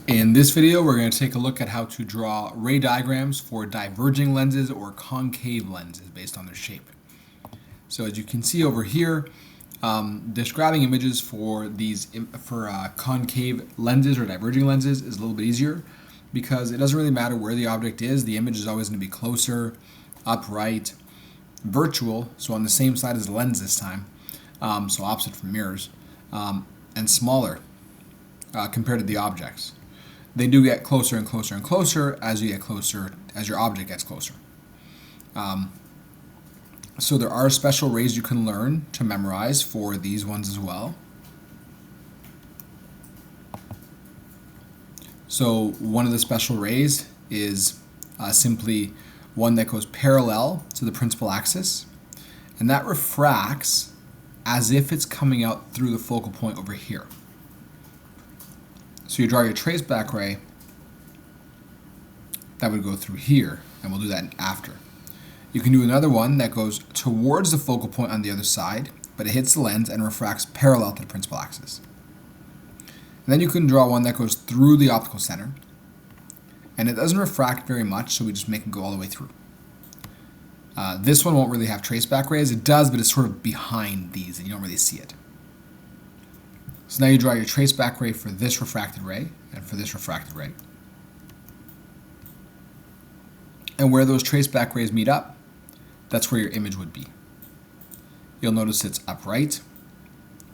In this video, we're going to take a look at how to draw ray diagrams for diverging lenses or concave lenses based on their shape. So as you can see over here, describing images for concave lenses or diverging lenses is a little bit easier because it doesn't really matter where the object is. The image is always going to be closer, upright, virtual, so on the same side as the lens this time, so opposite from mirrors, and smaller compared to the objects. They do get closer and closer and closer as you get closer, as your object gets closer. So there are special rays you can learn to memorize for these ones as well. So one of the special rays is simply one that goes parallel to the principal axis, and that refracts as if it's coming out through the focal point over here. So you draw your trace back ray, that would go through here, and we'll do that after. You can do another one that goes towards the focal point on the other side, but it hits the lens and refracts parallel to the principal axis. And then you can draw one that goes through the optical center, and it doesn't refract very much, so we just make it go all the way through. This one won't really have trace back rays. It does, but it's sort of behind these, and you don't really see it. So now you draw your trace back ray for this refracted ray and for this refracted ray. And where those trace back rays meet up, that's where your image would be. You'll notice it's upright,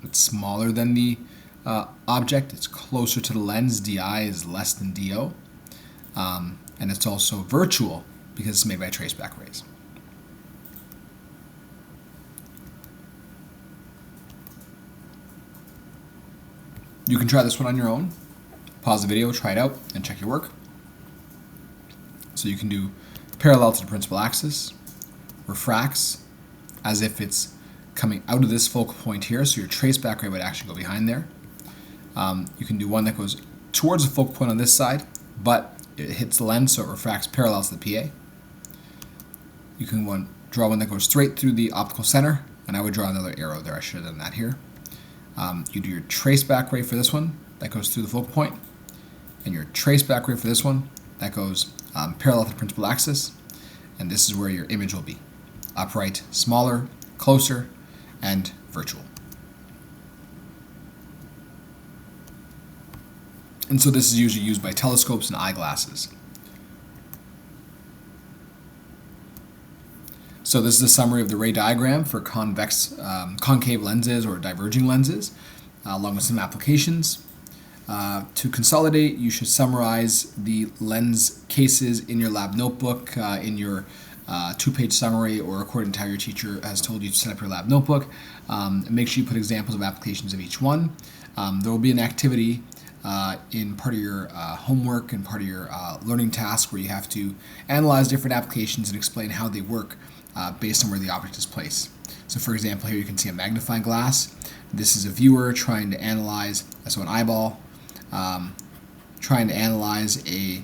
it's smaller than the object, it's closer to the lens, DI is less than DO, and it's also virtual because it's made by trace back rays. You can try this one on your own. Pause the video, try it out, and check your work. So you can do parallel to the principal axis, refracts as if it's coming out of this focal point here, so your trace back ray would actually go behind there. You can do one that goes towards the focal point on this side, but it hits the lens, so it refracts parallel to the PA. You can draw one that goes straight through the optical center, and I would draw another arrow there. I should have done that here. You do your trace back ray for this one, that goes through the focal point, and your trace back ray for this one, that goes parallel to the principal axis, and this is where your image will be. Upright, smaller, closer, and virtual. And so this is usually used by telescopes and eyeglasses. So this is a summary of the ray diagram for concave lenses or diverging lenses, along with some applications. To consolidate, you should summarize the lens cases in your lab notebook, in your two-page summary, or according to how your teacher has told you to set up your lab notebook. Make sure you put examples of applications of each one. There will be an activity in part of your homework and part of your learning task where you have to analyze different applications and explain how they work based on where the object is placed. So for example, here you can see a magnifying glass. This is a viewer trying to analyze, so an eyeball, trying to analyze a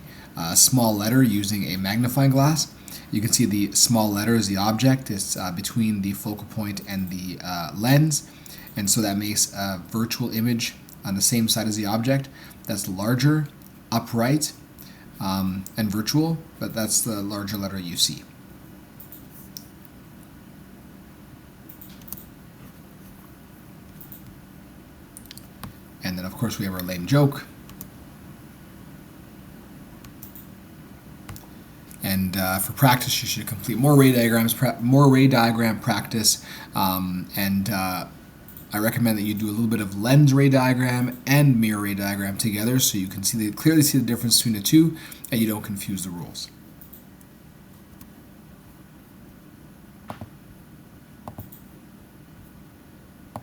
small letter using a magnifying glass. You can see the small letter is the object. It's between the focal point and the lens, and so that makes a virtual image on the same side as the object that's larger, upright, and virtual, but that's the larger letter you see. And then of course we have our lame joke. And for practice, you should complete more ray diagram practice. I recommend that you do a little bit of lens ray diagram and mirror ray diagram together, so you can clearly see the difference between the two, and you don't confuse the rules.